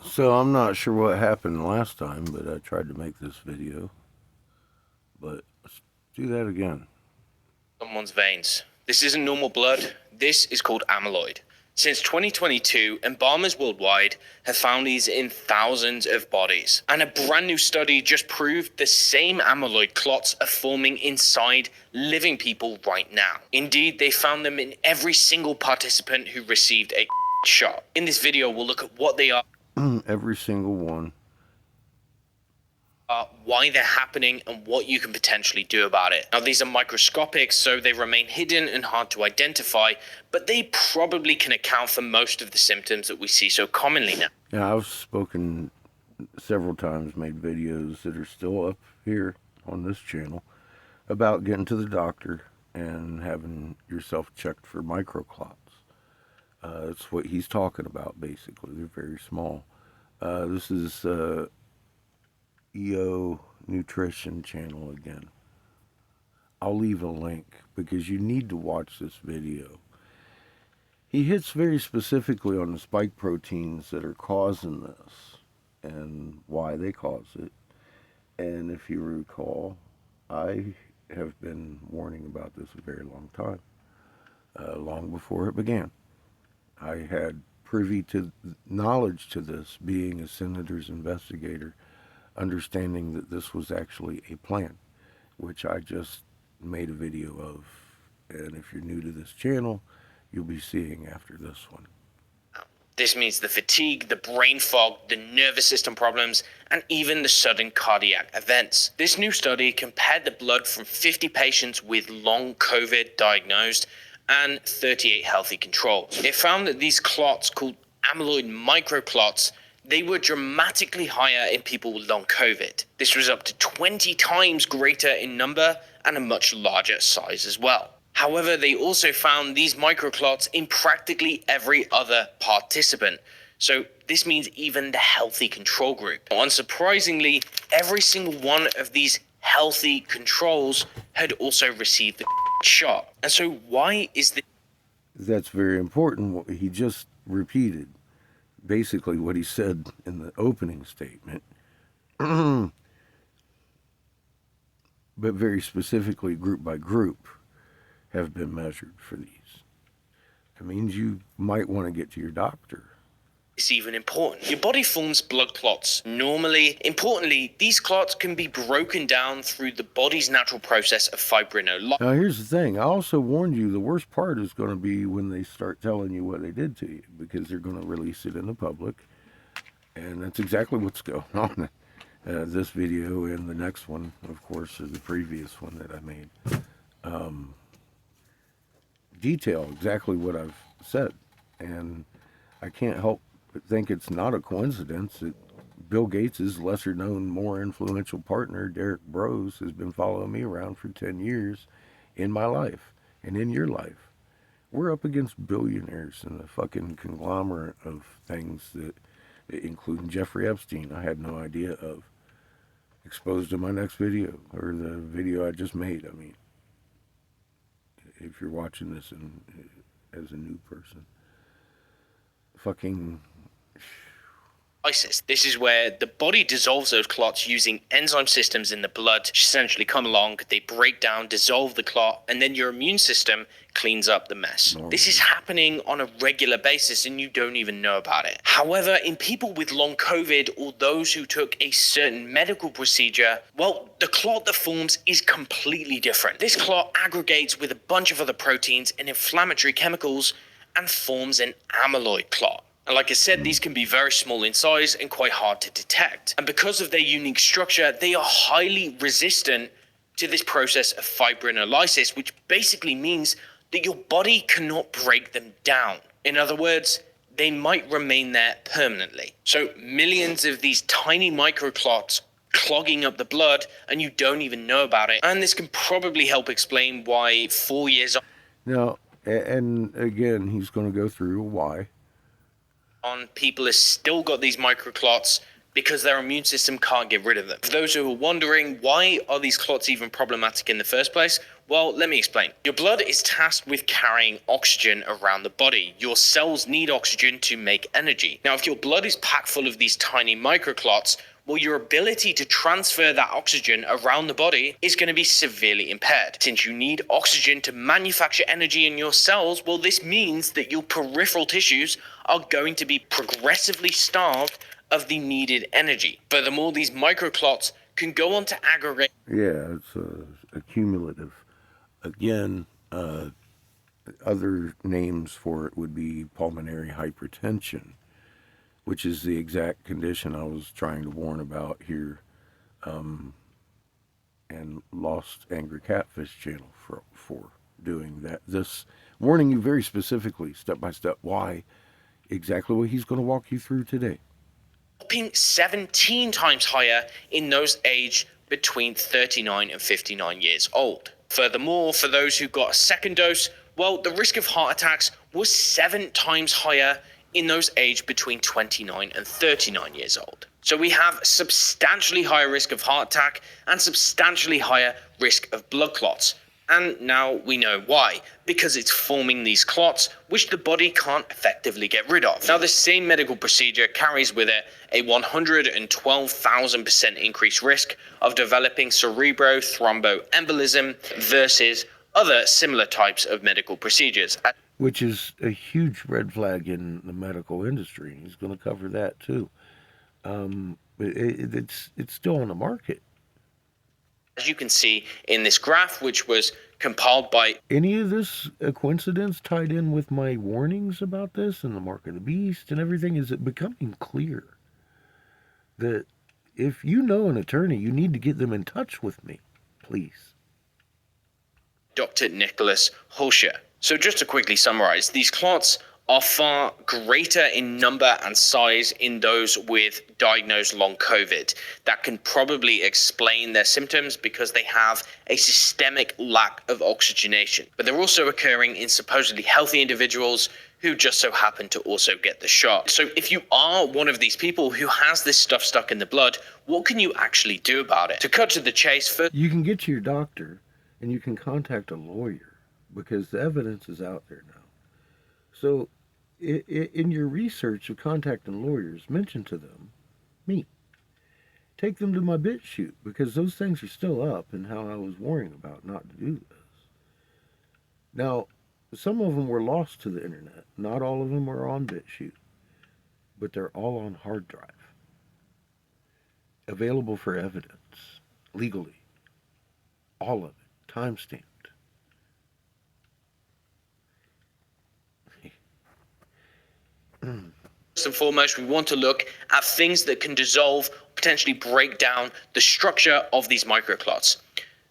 So I'm not sure what happened last time, but I tried to make this video. But let's do that again. Someone's veins. This isn't normal blood. This is called amyloid. Since 2022, embalmers worldwide have found these in thousands of bodies. And a brand new study just proved the same amyloid clots are forming inside living people right now. Indeed, they found them in every single participant who received a shot. In this video, we'll look at what they are, Every single one. why they're happening, and what you can potentially do about it. Now, these are microscopic, so they remain hidden and hard to identify, but they probably can account for most of the symptoms that we see so commonly now. Yeah, I've spoken several times, made videos that are still up here on this channel about getting to the doctor and having yourself checked for microclots. It's what he's talking about, basically. They're very small. This is EO Nutrition channel again. I'll leave a link because you need to watch this video. He hits very specifically on the spike proteins that are causing this and why they cause it. And if you recall, I have been warning about this a very long time, long before it began. I had privy to knowledge to this, being a senator's investigator, understanding that this was actually a plan, which I just made a video of. And if you're new to this channel, you'll be seeing after this one. This means the fatigue, the brain fog, the nervous system problems, and even the sudden cardiac events. This new study compared the blood from 50 patients with long COVID diagnosed and 38 healthy controls. It found that these clots, called amyloid microclots, they were dramatically higher in people with long COVID. This was up to 20 times greater in number and a much larger size as well. However, they also found these microclots in practically every other participant. So this means even the healthy control group. Unsurprisingly, every single one of these healthy controls had also received the shot. And so why is this? That's very important. What he just repeated, basically what he said in the opening statement, but very specifically group by group have been measured for these. It means you might want to get to your doctor. It's even important. Your body forms blood clots. Normally, importantly, these clots can be broken down through the body's natural process of fibrinolysis. Now here's the thing, I also warned you the worst part is going to be when they start telling you what they did to you, because they're going to release it in the public, and that's exactly what's going on. This video and the next one, of course, or the previous one that I made, detail exactly what I've said, and I can't help but think it's not a coincidence that Bill Gates' lesser known, more influential partner, Derek Bros, has been following me around for 10 years in my life and in your life. We're up against billionaires and a fucking conglomerate of things that, including Jeffrey Epstein, I had no idea of. Exposed in my next video, or the video I just made. I mean, if you're watching this as a new person, fucking. This is where the body dissolves those clots using enzyme systems in the blood, which essentially come along, they break down, dissolve the clot, and then your immune system cleans up the mess. This is happening on a regular basis and you don't even know about it. However, in people with long COVID or those who took a certain medical procedure, well, the clot that forms is completely different. This clot aggregates with a bunch of other proteins and inflammatory chemicals and forms an amyloid clot. And like I said, these can be very small in size and quite hard to detect. And because of their unique structure, they are highly resistant to this process of fibrinolysis, which basically means that your body cannot break them down. In other words, they might remain there permanently. So millions of these tiny microclots clogging up the blood and you don't even know about it. And this can probably help explain why 4 years Now, and again, he's going to go through why. on, people have still got these microclots because their immune system can't get rid of them. For those who are wondering, why are these clots even problematic in the first place? Well, let me explain. Your blood is tasked with carrying oxygen around the body. Your cells need oxygen to make energy. Now, if your blood is packed full of these tiny microclots, well, your ability to transfer that oxygen around the body is going to be severely impaired. Since you need oxygen to manufacture energy in your cells, well, this means that your peripheral tissues are going to be progressively starved of the needed energy. Furthermore, these microclots can go on to aggregate. Yeah, it's accumulative. Again, other names for it would be pulmonary hypertension, which is the exact condition I was trying to warn about here, and lost Angry Catfish channel for doing that. This warning you very specifically, step by step, why exactly what he's going to walk you through today. 17 times higher in those aged between 39 and 59 years old. Furthermore, for those who got a second dose, well, the risk of heart attacks was 7 times higher in those aged between 29 and 39 years old. So we have substantially higher risk of heart attack and substantially higher risk of blood clots. And now we know why, because it's forming these clots which the body can't effectively get rid of. Now, the same medical procedure carries with it a 112,000% increased risk of developing cerebro-thromboembolism versus other similar types of medical procedures. Which is a huge red flag in the medical industry. He's going to cover that too. It's still on the market. As you can see in this graph, which was compiled by... Any of this a coincidence tied in with my warnings about this and the mark of the beast and everything? Is it becoming clear that if you know an attorney, you need to get them in touch with me, please? Dr. Nicholas Hulscher. So just to quickly summarize, these clots are far greater in number and size in those with diagnosed long COVID. That can probably explain their symptoms because they have a systemic lack of oxygenation. But they're also occurring in supposedly healthy individuals who just so happen to also get the shot. So if you are one of these people who has this stuff stuck in the blood, what can you actually do about it? To cut to the chase, you can get to your doctor and you can contact a lawyer because the evidence is out there now. So in your research of contacting lawyers, mention to them me. Take them to my BitChute because those things are still up and how I was worrying about not to do this. Now, some of them were lost to the internet. Not all of them are on BitChute, but they're all on hard drive. Available for evidence, legally. All of it, timestamped. First and foremost, we want to look at things that can dissolve, potentially break down the structure of these microclots.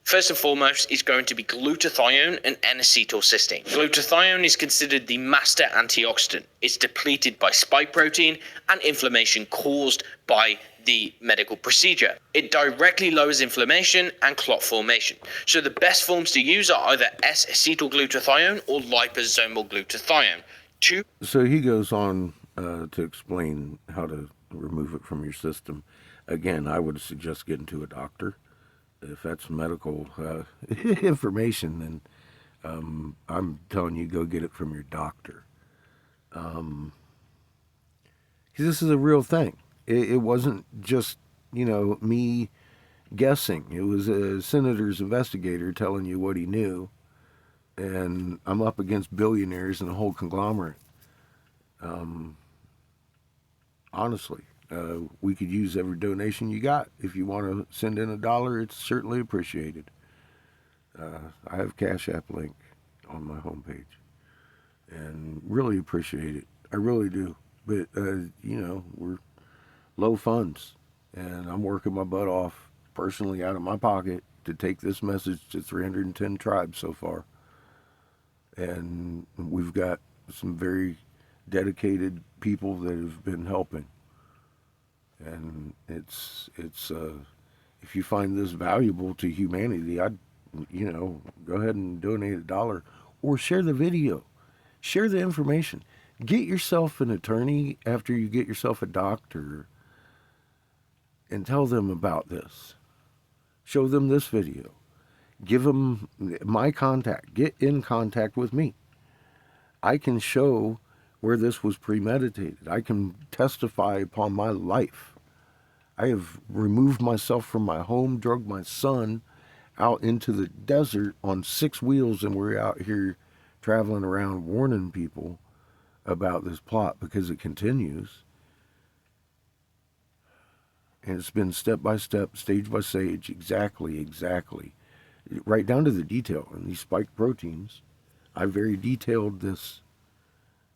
First and foremost is going to be glutathione and N-acetylcysteine. Glutathione is considered the master antioxidant. It's depleted by spike protein and inflammation caused by the medical procedure. It directly lowers inflammation and clot formation. So the best forms to use are either S-acetylglutathione or liposomal glutathione. So he goes on to explain how to remove it from your system. Again, I would suggest getting to a doctor. If that's medical information, then I'm telling you, go get it from your doctor. Because this is a real thing. It wasn't just, me guessing. It was a senator's investigator telling you what he knew. And I'm up against billionaires and a whole conglomerate. Honestly, we could use every donation you got. If you want to send in $1, it's certainly appreciated. I have Cash App link on my homepage, and really appreciate it. I really do. But we're low funds, and I'm working my butt off personally out of my pocket to take this message to 310 tribes so far. And we've got some very dedicated people that have been helping. And it's if you find this valuable to humanity, I'd go ahead and donate $1 or share the video, share the information, get yourself an attorney after you get yourself a doctor. and tell them about this. Show them this video. Give them my contact. Get in contact with me. I can show where this was premeditated. I can testify upon my life. I have removed myself from my home, drug my son out into the desert on 6 wheels, and we're out here traveling around warning people about this plot because it continues. And it's been step by step, stage by stage, exactly, right down to the detail. And these spike proteins, I very detailed this,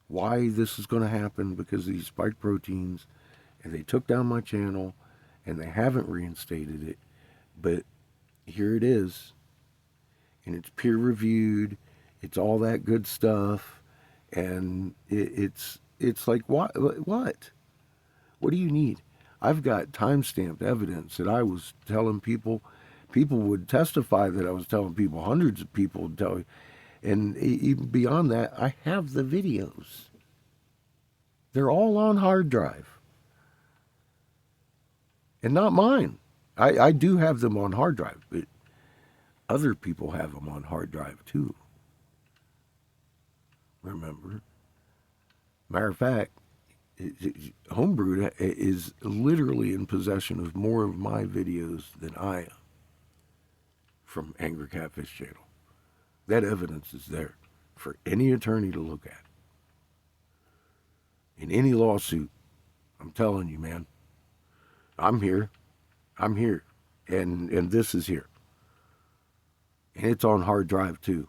why this is going to happen because of these spike proteins, and they took down my channel, and they haven't reinstated it, but here it is, and it's peer-reviewed, it's all that good stuff, and it's like, what do you need? I've got time-stamped evidence that I was telling people would testify that I was telling people, hundreds of people would tell you, and even beyond that, I have the videos. They're all on hard drive. And not mine. I do have them on hard drive, but other people have them on hard drive too. Remember? Matter of fact, Homebrew is literally in possession of more of my videos than I am from Angry Catfish Channel. That evidence is there for any attorney to look at. In any lawsuit, I'm telling you, man, I'm here. And this is here. And it's on hard drive too.